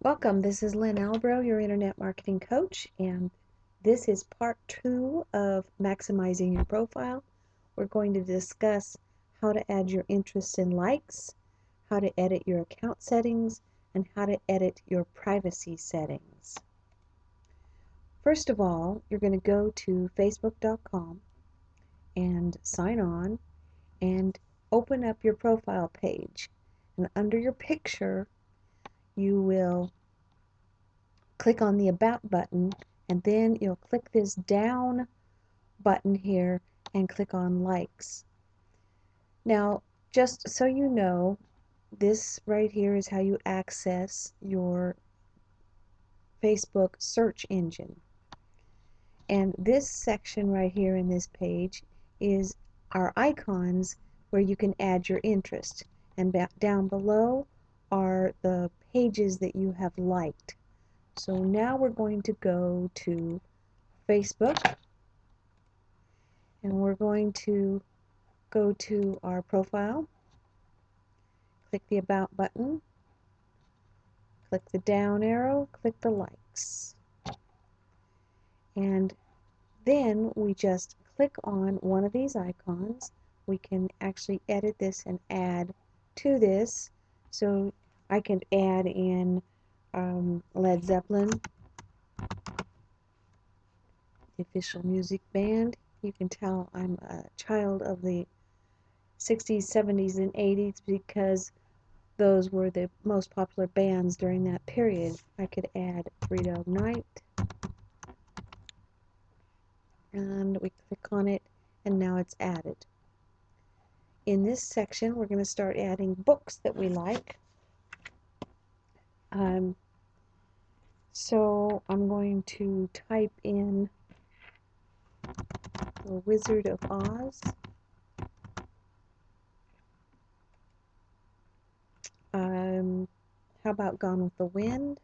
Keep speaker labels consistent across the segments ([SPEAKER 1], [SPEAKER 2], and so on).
[SPEAKER 1] Welcome, this is Lynn Albro, your Internet Marketing Coach, and this is part 2 of Maximizing Your Profile. We're going to discuss how to add your interests and likes, how to edit your account settings, and how to edit your privacy settings. First of all, you're going to go to facebook.com and sign on and open up your profile page. And under your picture, you will click on the About button, and then you'll click this down button here and click on Likes. Now, just so you know, this right here is how you access your Facebook search engine. And this section right here in this page is our icons where you can add your interest. And down below are the pages that you have liked. So now we're going to go to Facebook, and we're going to go to our profile, click the About button, click the down arrow, click the Likes. And then we just click on one of these icons. We can actually edit this and add to this. So I can add in Led Zeppelin, the official music band. You can tell I'm a child of the 60s, 70s, and 80s because those were the most popular bands during that period. I could add Three Dog Night, and we click on it, and now it's added. In this section, we're going to start adding books that we like. So I'm going to type in The Wizard of Oz. How about Gone with the Wind?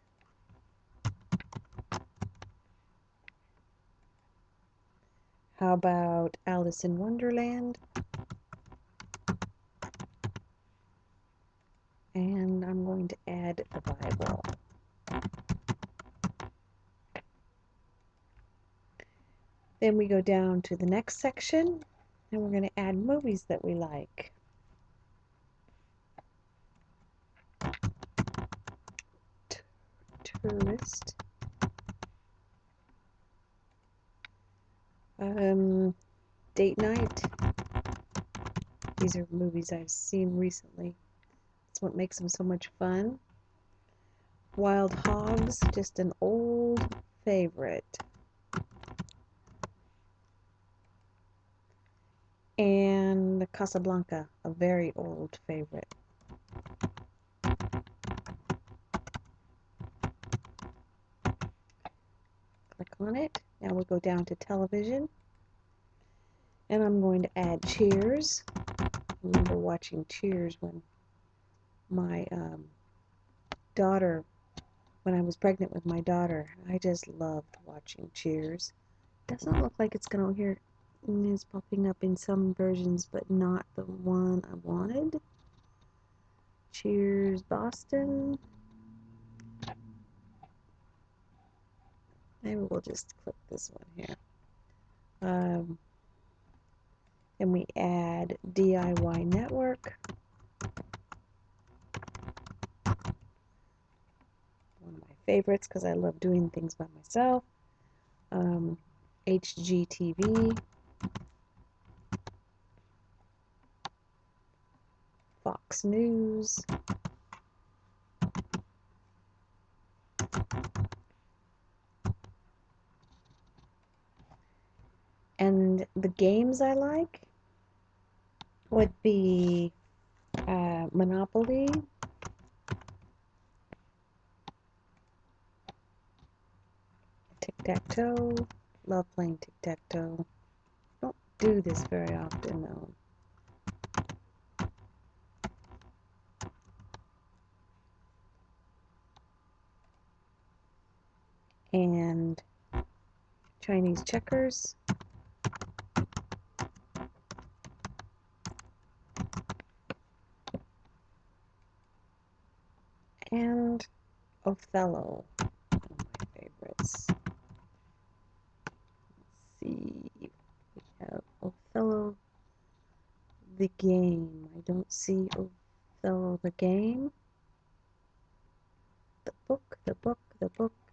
[SPEAKER 1] How about Alice in Wonderland? And I'm going to add the Bible. Then we go down to the next section, and we're going to add movies that we like. Tourist. Date Night. These are movies I've seen recently. That's what makes them so much fun. Wild Hogs, just an old favorite. And Casablanca, a very old favorite. Click on it. Now we'll go down to television. And I'm going to add Cheers. I remember watching Cheers when my daughter, when I was pregnant with my daughter. I just loved watching Cheers. Doesn't look like it's going to here. It's popping up in some versions, but not the one I wanted. Cheers Boston. Maybe we'll just click this one here. And we add DIY Network. One of my favorites because I love doing things by myself. HGTV. Fox News. And the games I like would be Monopoly, Tic-Tac-Toe. Love playing Tic-Tac-Toe. Don't do this very often though. And Chinese checkers. And Othello, one of my favorites. Let's see, we have Othello the game. I don't see Othello the game. The book,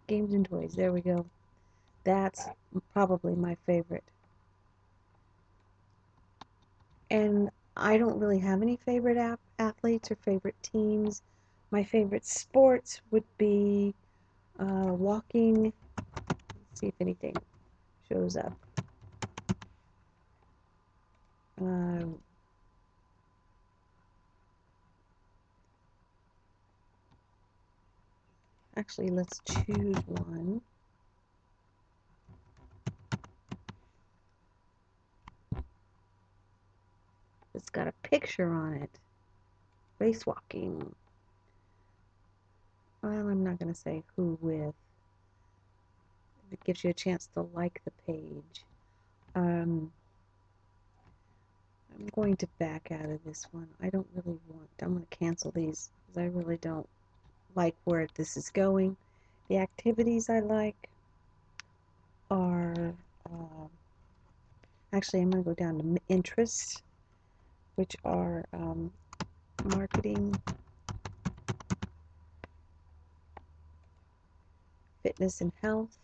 [SPEAKER 1] Games and Toys. There we go. That's probably my favorite. And I don't really have any favorite athletes or favorite teams. My favorite sports would be walking. Let's see if anything shows up. Actually, let's choose one. It's got a picture on it. Race walking. Well, I'm not going to say who with. It gives you a chance to like the page. I'm going to back out of this one. I don't really want, I'm going to cancel these because I really don't like where this is going. The activities I like are, actually I'm going to go down to interests, which are marketing, fitness and health,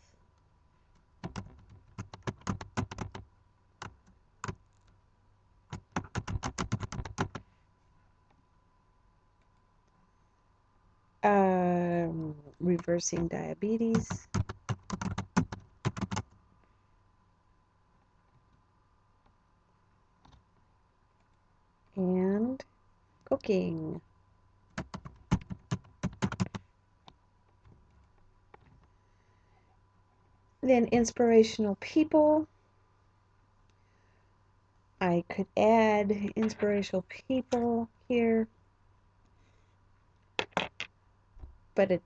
[SPEAKER 1] reversing diabetes, and cooking. Then inspirational people. I could add inspirational people here, but at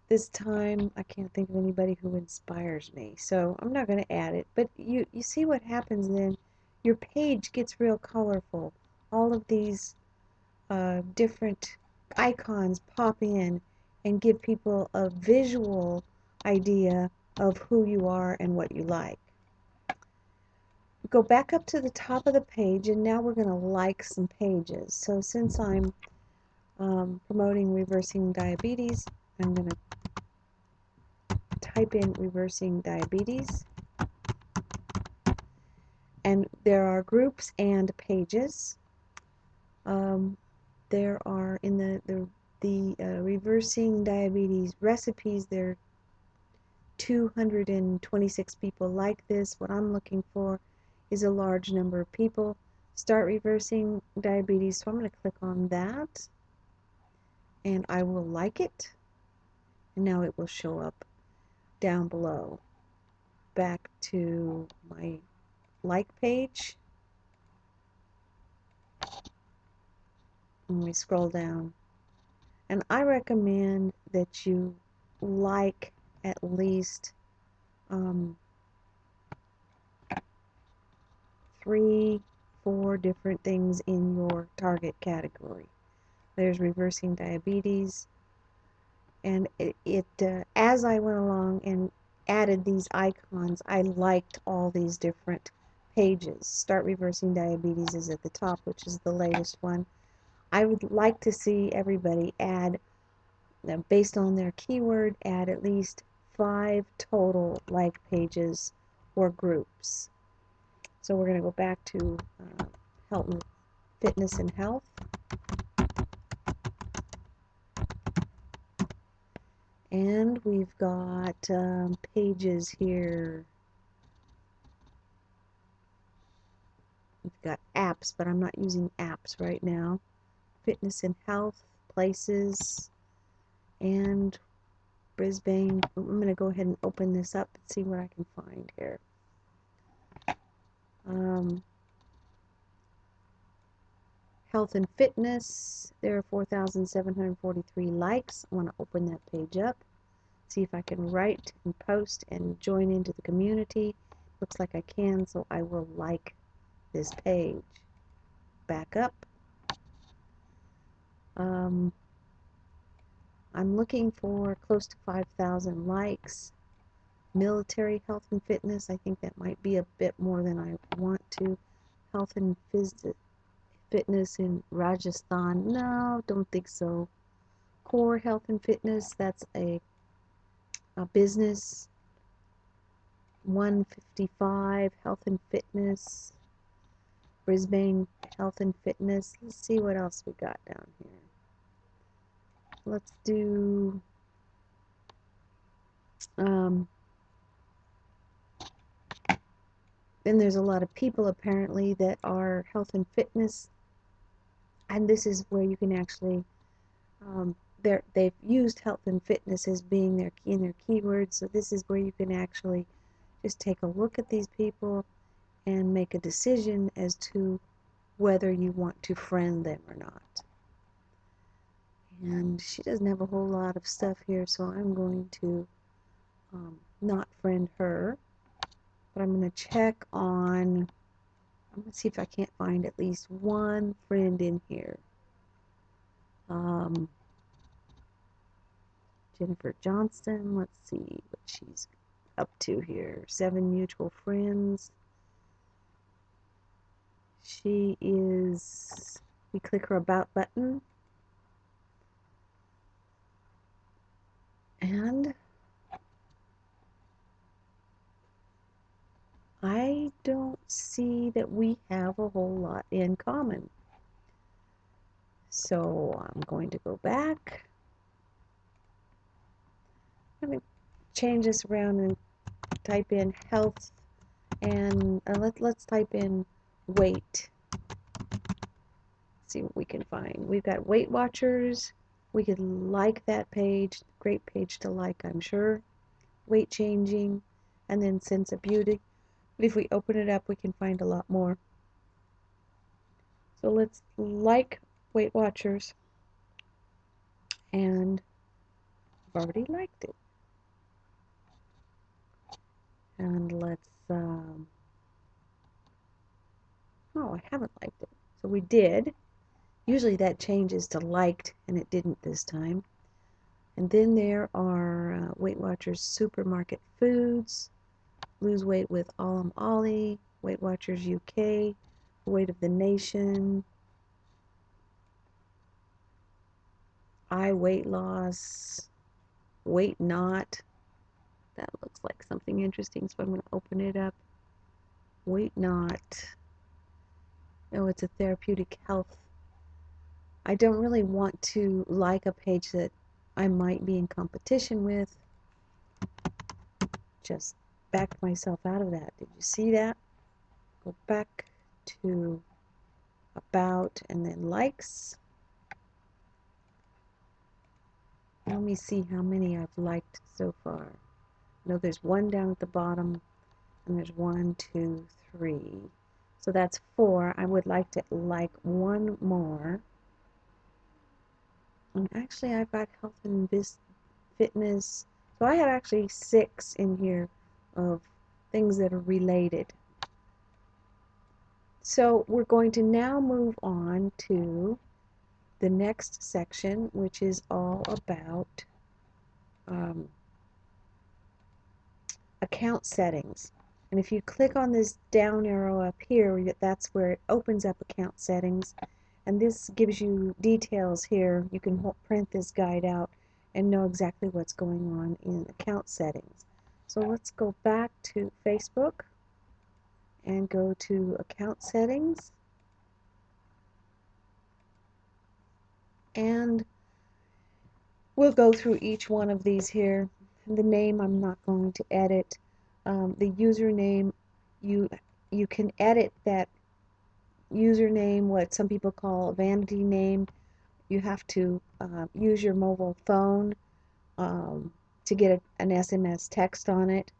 [SPEAKER 1] this time I can't think of anybody who inspires me, so I'm not going to add it. But you see what happens then. Your page gets real colorful. All of these different icons pop in and give people a visual idea of who you are and what you like. Go back up to the top of the page, and now we're going to like some pages. So since I'm promoting reversing diabetes, I'm going to type in reversing diabetes, and there are groups and pages. There are in the reversing diabetes recipes, there are 226 people like this. What I'm looking for is a large number of people. Start reversing diabetes, so I'm going to click on that, and I will like it, and now it will show up down below. Back to my like page, and we scroll down, and I recommend that you like at least 3-4 different things in your target category. There's reversing diabetes, and as I went along and added these icons, I liked all these different pages. Start reversing diabetes is at the top, which is the latest one. I would like to see everybody add, based on their keyword, add at least 5 total like pages or groups. So we're going to go back to Helton Fitness and Health. And we've got pages here. We've got apps, but I'm not using apps right now. Fitness and Health, places, and Brisbane. I'm going to go ahead and open this up and see what I can find here. Health and Fitness, there are 4,743 likes. I want to open that page up, see if I can write and post and join into the community. Looks like I can, so I will like this page. Back up. I'm looking for close to 5,000 likes. Military health and fitness, I think that might be a bit more than I want to. Health and fitness in Rajasthan, no, don't think so. Core health and fitness, that's a business. 155 health and fitness. Brisbane health and fitness. Let's see what else we got down here. Let's do then there's a lot of people apparently that are health and fitness, and this is where you can actually they've used health and fitness as being their keywords, so this is where you can actually just take a look at these people and make a decision as to whether you want to friend them or not. And she doesn't have a whole lot of stuff here, so I'm going to not friend her, but I'm going to check on, I'm going to see if I can't find at least one friend in here. Jennifer Johnston, let's see what she's up to here. 7 mutual friends. She is, we click her about button, and I don't see that we have a whole lot in common. So I'm going to go back. I'm going to change this around and type in health, and let's type in weight. See what we can find. We've got Weight Watchers. We could like that page. Great page to like, I'm sure. Weight Changing, and then Sense of Beauty. But if we open it up, we can find a lot more. So let's like Weight Watchers, and I've already liked it. And let's, oh, I haven't liked it. So we did. Usually that changes to liked, and it didn't this time. And then there are Weight Watchers Supermarket Foods, Lose Weight with Olam Ollie, Weight Watchers UK, Weight of the Nation, I Weight Loss, Weight Not. That looks like something interesting, so I'm going to open it up. Weight Not. Oh, it's a therapeutic health. I don't really want to like a page that I might be in competition with. Just backed myself out of that. Did you see that? Go back to about and then likes. Let me see how many I've liked so far. No, there's one down at the bottom, and there's 1, 2, 3. So that's 4. I would like to like one more. And actually, I've got health and fitness. So I had actually 6 in here of things that are related. So we're going to now move on to the next section, which is all about account settings. And if you click on this down arrow up here, that's where it opens up account settings. And this gives you details here. You can print this guide out and know exactly what's going on in account settings. So let's go back to Facebook and go to account settings. And we'll go through each one of these here. The name I'm not going to edit. The username, you can edit that username, what some people call a vanity name. You have to use your mobile phone to get an SMS text on it.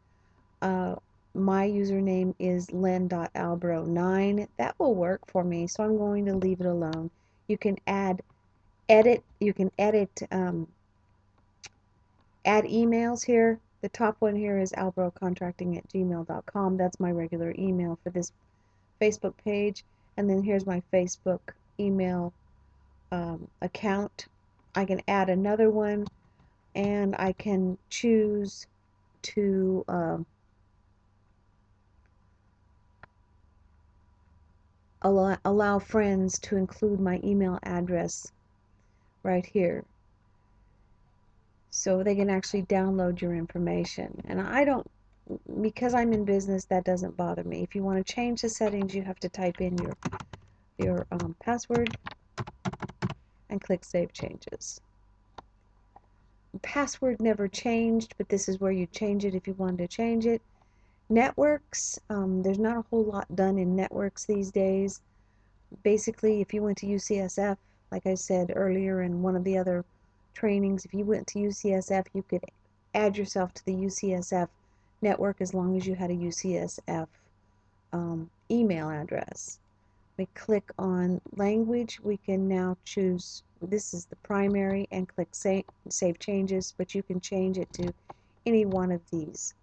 [SPEAKER 1] My username is len.albro9. That will work for me, so I'm going to leave it alone. You can add emails here. The top one here is albrocontracting@gmail.com. That's my regular email for this Facebook page. And then here's my Facebook email account. I can add another one. and I can choose to allow friends to include my email address right here, so they can actually download your information. And I don't, because I'm in business, that doesn't bother me. If you want to change the settings, you have to type in your password and click Save Changes. The password never changed, but this is where you change it if you wanted to change it. Networks, there's not a whole lot done in networks these days. Basically, if you went to UCSF, like I said earlier in one of the other trainings, if you went to UCSF, you could add yourself to the UCSF network as long as you had a UCSF email address. We click on language. We can now choose, this is the primary, and click save changes, but you can change it to any one of these.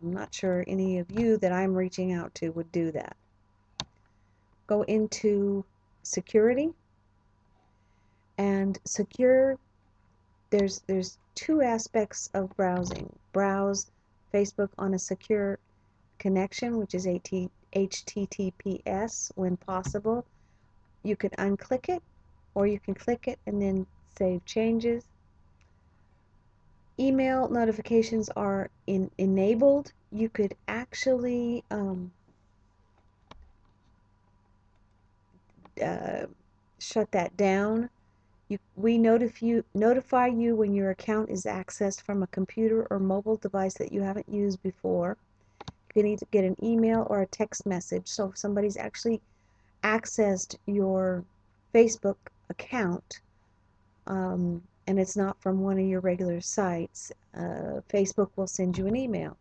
[SPEAKER 1] I'm not sure any of you that I'm reaching out to would do that. Go into security, and secure, there's two aspects of browsing. Browse Facebook on a secure connection, which is HTTPS when possible. You can unclick it, or you can click it and then save changes. Email notifications are enabled. You could actually shut that down. We notify you when your account is accessed from a computer or mobile device that you haven't used before. You can either get an email or a text message. So if somebody's actually accessed your Facebook account, and it's not from one of your regular sites, Facebook will send you an email.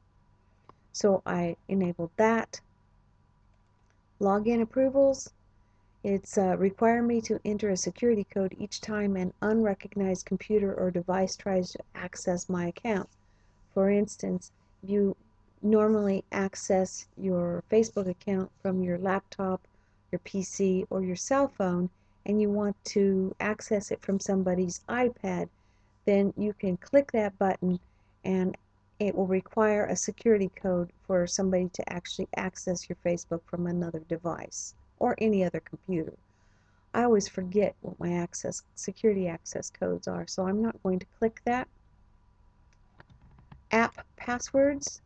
[SPEAKER 1] So I enabled that. Login approvals. It's require me to enter a security code each time an unrecognized computer or device tries to access my account. For instance, if you normally access your Facebook account from your laptop, your PC, or your cell phone, and you want to access it from somebody's iPad, then you can click that button and it will require a security code for somebody to actually access your Facebook from another device or any other computer. I always forget what my security access codes are, so I'm not going to click that. App passwords.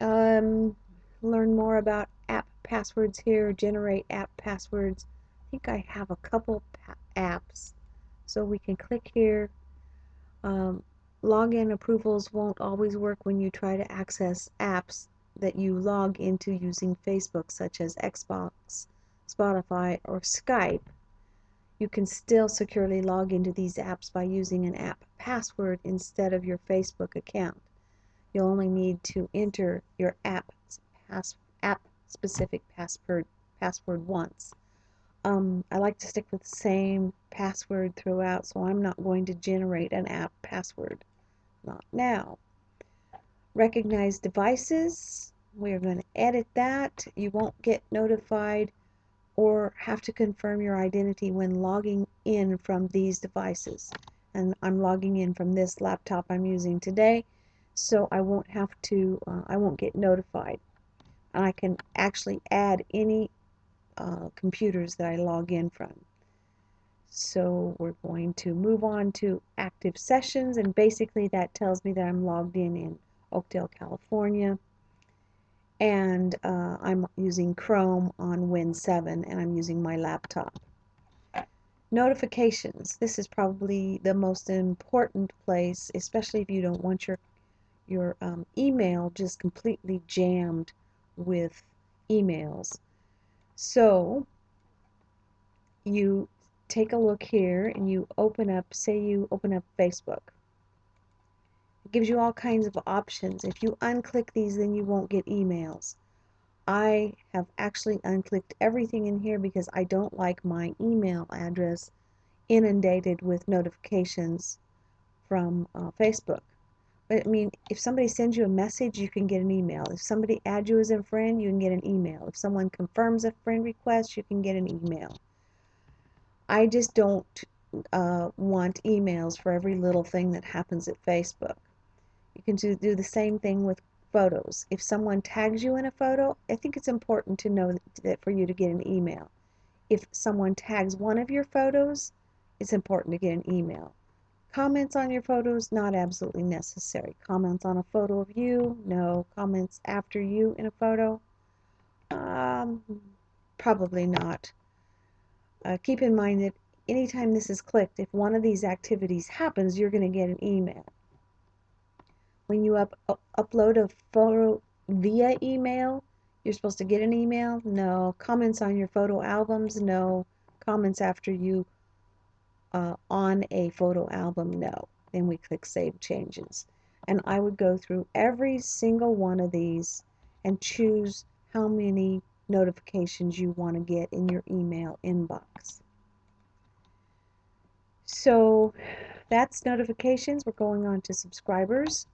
[SPEAKER 1] Learn more about app passwords here. Generate app passwords. I think I have a couple apps, so we can click here. Login approvals won't always work when you try to access apps that you log into using Facebook, such as Xbox, Spotify, or Skype. You can still securely log into these apps by using an app password instead of your Facebook account. You'll only need to enter your app-specific password once. I like to stick with the same password throughout, so I'm not going to generate an app password. Not now. Recognized devices. We're going to edit that. You won't get notified or have to confirm your identity when logging in from these devices. And I'm logging in from this laptop I'm using today, so I won't have to, I won't get notified. And I can actually add any computers that I log in from. So we're going to move on to active sessions, and basically that tells me that I'm logged in Oakdale, California, and I'm using Chrome on Win 7, and I'm using my laptop. Notifications. This is probably the most important place, especially if you don't want your email just completely jammed with emails. So you take a look here and you open up, say you open up Facebook. It gives you all kinds of options. If you unclick these, then you won't get emails. I have actually unclicked everything in here because I don't like my email address inundated with notifications from Facebook. But I mean, if somebody sends you a message, you can get an email. If somebody adds you as a friend, you can get an email. If someone confirms a friend request, you can get an email. I just don't want emails for every little thing that happens at Facebook. You can do the same thing with photos. If someone tags you in a photo, I think it's important to know that for you to get an email. If someone tags one of your photos, it's important to get an email. Comments on your photos, not absolutely necessary. Comments on a photo of you, no. Comments after you in a photo, um, probably not. Keep in mind that anytime this is clicked, if one of these activities happens, you're going to get an email. When you upload a photo via email, you're supposed to get an email? No. Comments on your photo albums? No. Comments after you on a photo album? No. Then we click Save Changes. And I would go through every single one of these and choose how many notifications you want to get in your email inbox. So that's notifications. We're going on to subscribers.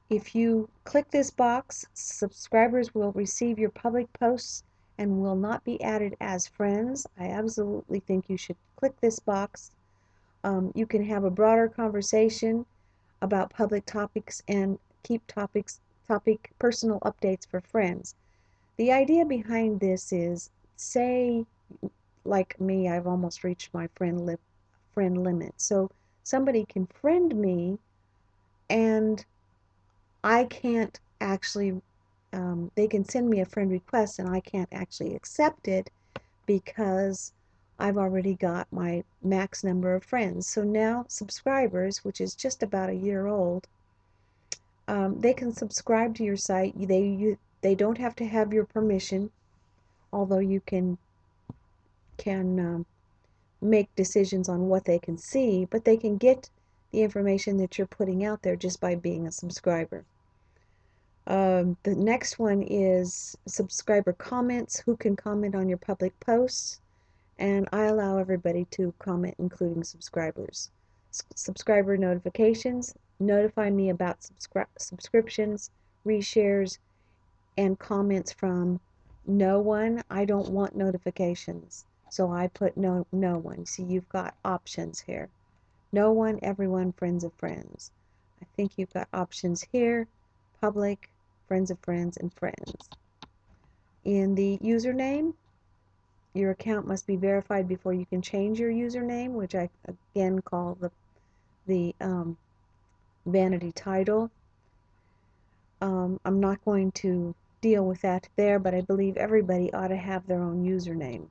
[SPEAKER 1] If you click this box, subscribers will receive your public posts and will not be added as friends. I absolutely think you should click this box. You can have a broader conversation about public topics and keep topic personal updates for friends. The idea behind this is, say, like me, I've almost reached my friend limit. So somebody can friend me and I can't actually, they can send me a friend request and I can't actually accept it because I've already got my max number of friends. So now subscribers, which is just about a year old, they can subscribe to your site. They don't have to have your permission, although you can make decisions on what they can see, but they can get the information that you're putting out there just by being a subscriber. The next one is subscriber comments. Who can comment on your public posts? And I allow everybody to comment, including subscribers. Subscriber notifications. Notify me about subscriptions, reshares, and comments from no one. I don't want notifications, so I put no one. See, you've got options here. No one, everyone, friends of friends. I think you've got options here. Public, friends of friends, and friends. In the username, your account must be verified before you can change your username, which I again call the vanity title. I'm not going to deal with that there, but I believe everybody ought to have their own username.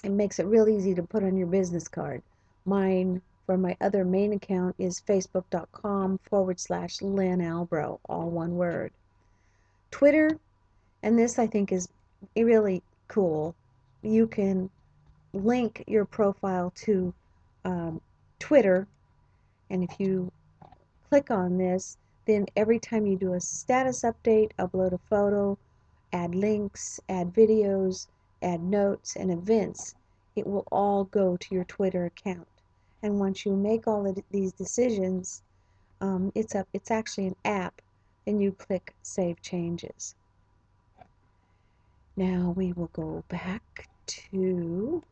[SPEAKER 1] It makes it real easy to put on your business card. Mine, for my other main account, is facebook.com/Lynn Albro, all one word. Twitter, and this I think is really cool. You can link your profile to Twitter, and if you click on this, then every time you do a status update, upload a photo, add links, add videos, add notes and events, it will all go to your Twitter account. And once you make all of these decisions, it's actually an app, and you click Save Changes. Now we will go back to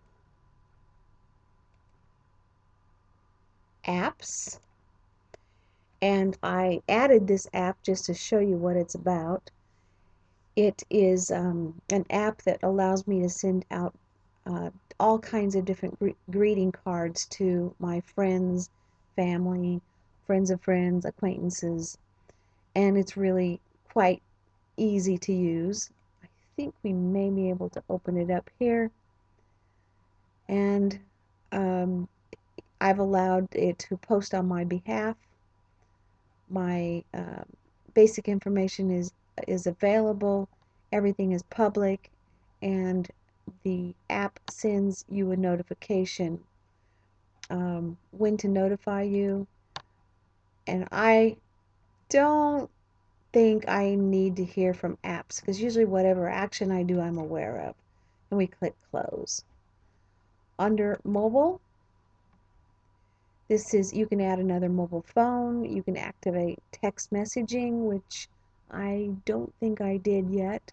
[SPEAKER 1] apps, and I added this app just to show you what it's about. It is an app that allows me to send out all kinds of different greeting cards to my friends, family, friends of friends, acquaintances, and it's really quite easy to use. I think we may be able to open it up here, and I've allowed it to post on my behalf. My basic information is available, everything is public, and the app sends you a notification when to notify you. And I don't think I need to hear from apps, because usually whatever action I do, I'm aware of. And we click close. Under mobile, this is, you can add another mobile phone, you can activate text messaging, which I don't think I did yet.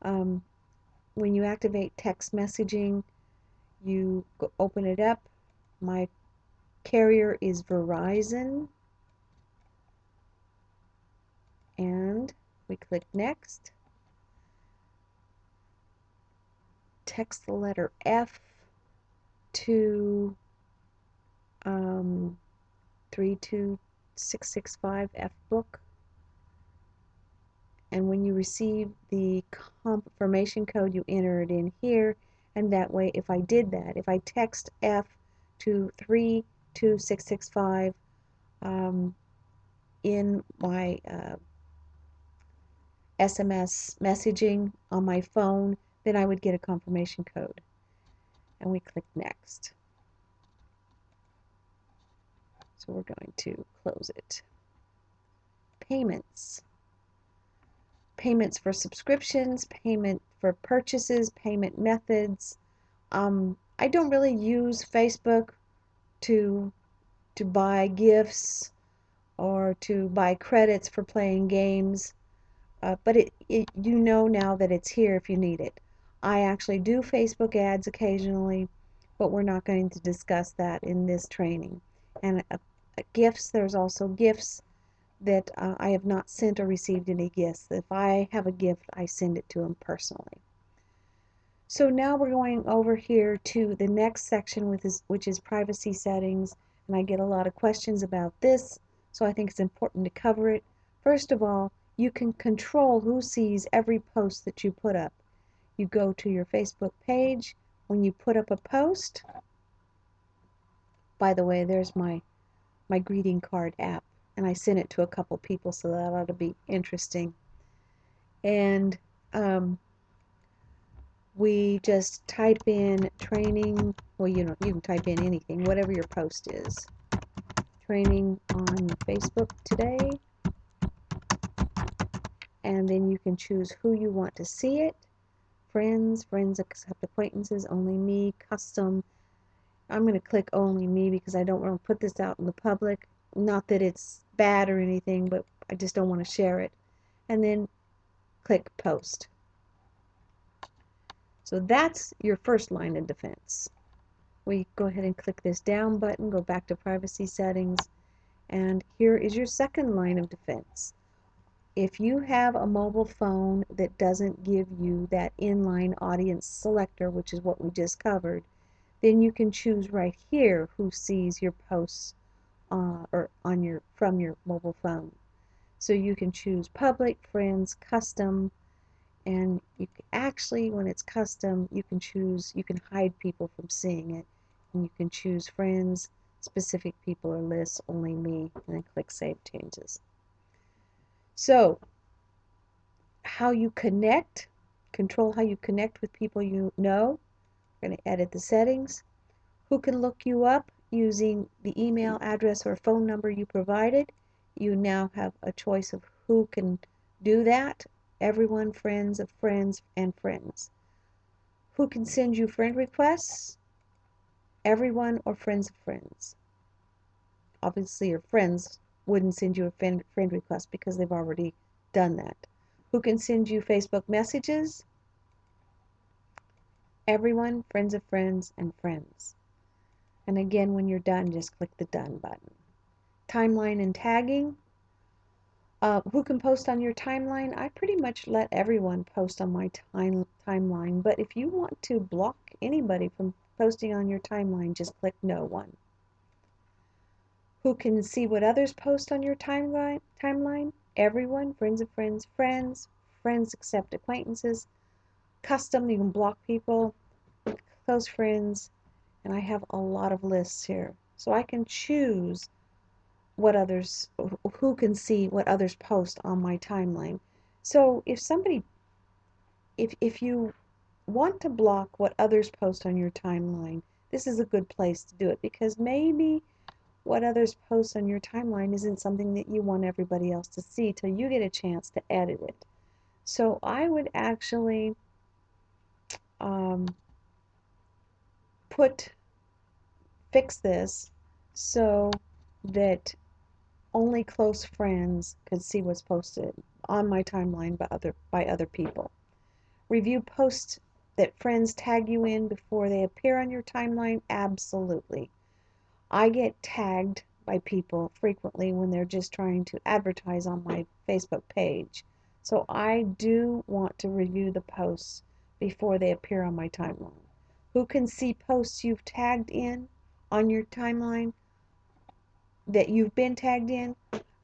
[SPEAKER 1] When you activate text messaging, you open it up, My carrier is Verizon, and we click next. Text the letter F to 32665 F book, and when you receive the confirmation code, you enter it in here, and that way, if I did that, if I text F to 32665 in my SMS messaging on my phone, then I would get a confirmation code. And we click next. So we're going to close it. Payments. Payments for subscriptions, payment for purchases, payment methods. I don't really use Facebook to buy gifts or to buy credits for playing games, but you know now that it's here if you need it. I actually do Facebook ads occasionally, but we're not going to discuss that in this training. And gifts, there's also gifts that I have not sent or received any gifts. If I have a gift, I send it to them personally. So now we're going over here to the next section, which is privacy settings, and I get a lot of questions about this, so I think it's important to cover it. First of all, you can control who sees every post that you put up. You go to your Facebook page. When you put up a post, by the way, there's my greeting card app, and I sent it to a couple people, so that ought to be interesting. And we just type in training. Well, you can type in anything, whatever your post is. Training on Facebook today. And then you can choose who you want to see it. Friends accept acquaintances, only me, custom. I'm going to click only me because I don't want to put this out in the public. Not that it's bad or anything, but I just don't want to share it. And then click post. So that's your first line of defense. We go ahead and click this down button, go back to privacy settings, and here is your second line of defense. If you have a mobile phone that doesn't give you that inline audience selector, which is what we just covered, then you can choose right here who sees your posts or from your mobile phone. So you can choose public, friends, custom, and you can actually, when it's custom, you can hide people from seeing it, and you can choose friends, specific people, or lists, only me, and then click Save Changes. So how you connect, control how you connect with people you know. We're going to edit the settings. Who can look you up using the email address or phone number you provided. You now have a choice of who can do that. Everyone, friends of friends, and friends. Who can send you friend requests? Everyone or friends of friends. Obviously your friends wouldn't send you a friend request because they've already done that. Who can send you Facebook messages? Everyone, friends of friends, and friends. And again, when you're done, just click the done button. Timeline and tagging. Who can post on your timeline? I pretty much let everyone post on my timeline, but if you want to block anybody from posting on your timeline, just click no one. Who can see what others post on your timeline? Everyone, friends of friends, friends accept acquaintances, custom, you can block people, close friends, and I have a lot of lists here. So I can choose who can see what others post on my timeline. So if you want to block what others post on your timeline, this is a good place to do it, because maybe what others post on your timeline isn't something that you want everybody else to see till you get a chance to edit it. So I would actually fix this so that only close friends could see what's posted on my timeline by other people. Review posts that friends tag you in before they appear on your timeline? Absolutely. I get tagged by people frequently when they're just trying to advertise on my Facebook page. So I do want to review the posts before they appear on my timeline. Who can see posts you've tagged in on your timeline that you've been tagged in?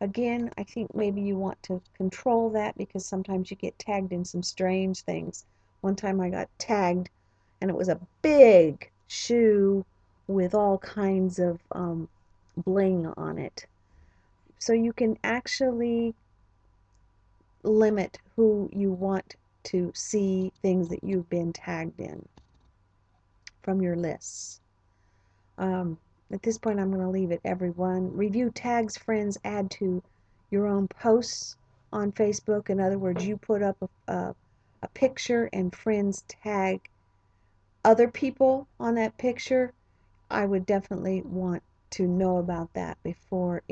[SPEAKER 1] Again, I think maybe you want to control that because sometimes you get tagged in some strange things. One time I got tagged and it was a big shoe with all kinds of bling on it. So you can actually limit who you want to see things that you've been tagged in from your lists. At this point, I'm going to leave it everyone. Review tags friends add to your own posts on Facebook. In other words, you put up a picture and friends tag other people on that picture. I would definitely want to know about that before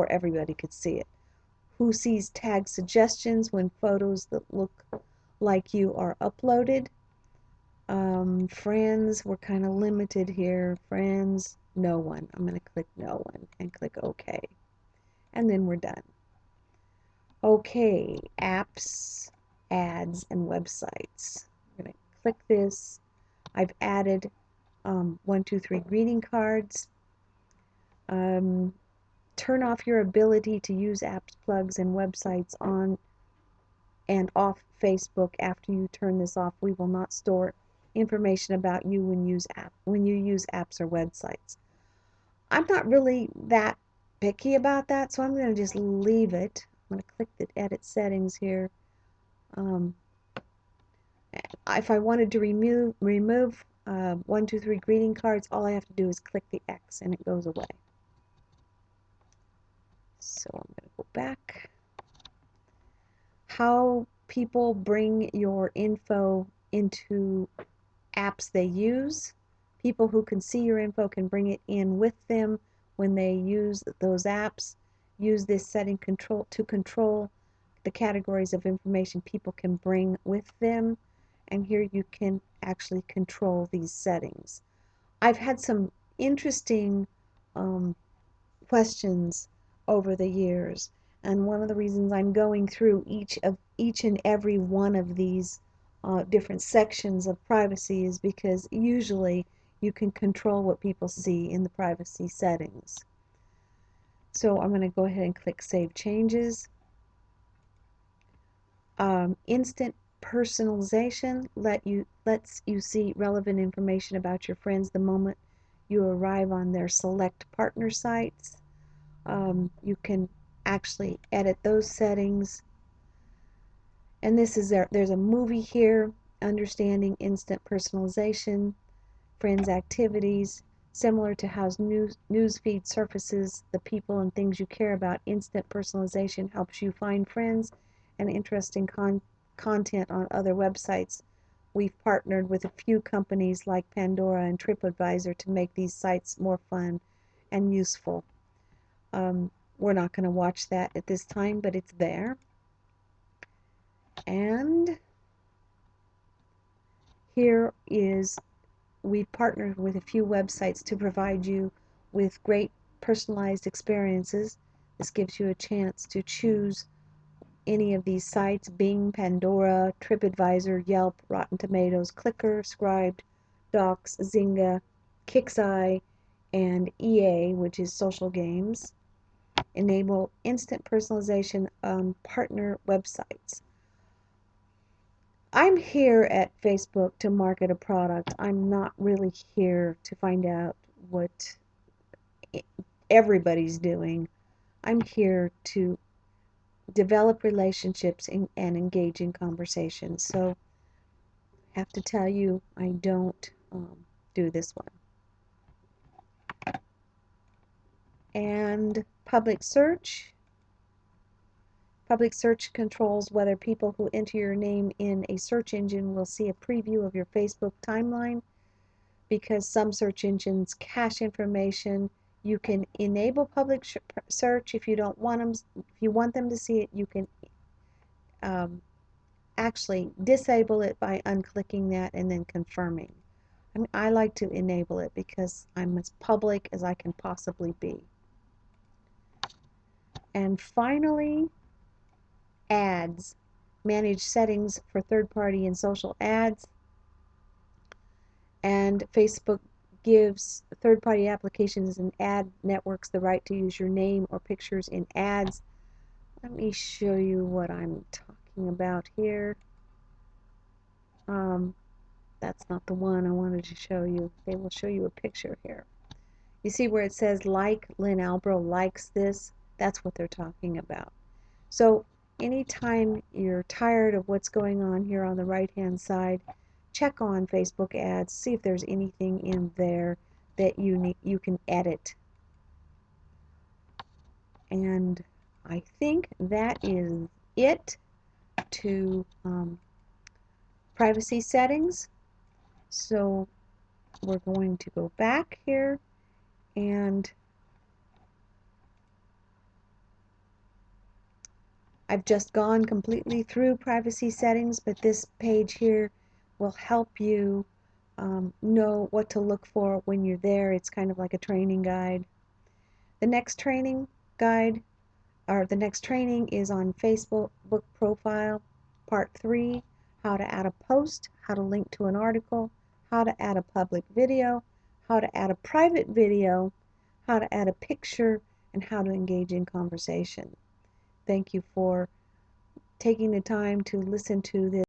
[SPEAKER 1] everybody could see it. Who sees tag suggestions when photos that look like you are uploaded? Friends, we're kind of limited here. Friends, no one. I'm going to click no one and click OK. And then we're done. Okay, apps, ads, and websites. I'm going to click this. I've added 1, 2, 3 greeting cards. Turn off your ability to use apps, plugs, and websites on and off Facebook. After you turn this off, we will not store information about you when you use apps or websites. I'm not really that picky about that, so I'm going to just leave it. I'm going to click the edit settings here. If I wanted to remove 1, 2, 3 greeting cards, all I have to do is click the X and it goes away. So I'm going to go back. How people bring your info into apps they use. People who can see your info can bring it in with them when they use those apps. Use this setting to control the categories of information people can bring with them. And here you can actually control these settings. I've had some interesting questions over the years, and one of the reasons I'm going through each and every one of these different sections of privacy is because usually you can control what people see in the privacy settings. So I'm going to go ahead and click Save Changes. Instant personalization lets you see relevant information about your friends the moment you arrive on their select partner sites. You can actually edit those settings. And this is there's a movie here, Understanding Instant Personalization, Friends Activities. Similar to how newsfeed surfaces the people and things you care about, instant personalization helps you find friends and interesting content on other websites. We've partnered with a few companies like Pandora and TripAdvisor to make these sites more fun and useful. We're not going to watch that at this time, but it's there. And here is, we've partnered with a few websites to provide you with great personalized experiences. This gives you a chance to choose any of these sites: Bing, Pandora, TripAdvisor, Yelp, Rotten Tomatoes, Clicker, Scribd, Docs, Zynga, Kixeye, and EA, which is social games. Enable instant personalization on partner websites. I'm here at Facebook to market a product. I'm not really here to find out what everybody's doing. I'm here to develop relationships and engage in conversations. So I have to tell you, I don't do this one. And public search. Public search controls whether people who enter your name in a search engine will see a preview of your Facebook timeline. Because some search engines cache information, you can enable public search. If you don't want them, if you want them to see it, you can actually disable it by unclicking that and then confirming. I mean, I like to enable it because I'm as public as I can possibly be. And finally, ads. Manage settings for third-party and social ads. And Facebook gives third-party applications and ad networks the right to use your name or pictures in ads. Let me show you what I'm talking about here. That's not the one I wanted to show you. They will show you a picture here. You see where it says like Lynn Albro likes this? That's what they're talking about. So anytime you're tired of what's going on here on the right hand side, check on Facebook ads, see if there's anything in there that you can edit. And I think that is it to privacy settings. So we're going to go back here, and I've just gone completely through privacy settings, but this page here will help you know what to look for when you're there. It's kind of like a training guide. The next training guide, or the next training, is on Facebook profile, part 3, how to add a post, how to link to an article, how to add a public video, how to add a private video, how to add a picture, and how to engage in conversation. Thank you for taking the time to listen to this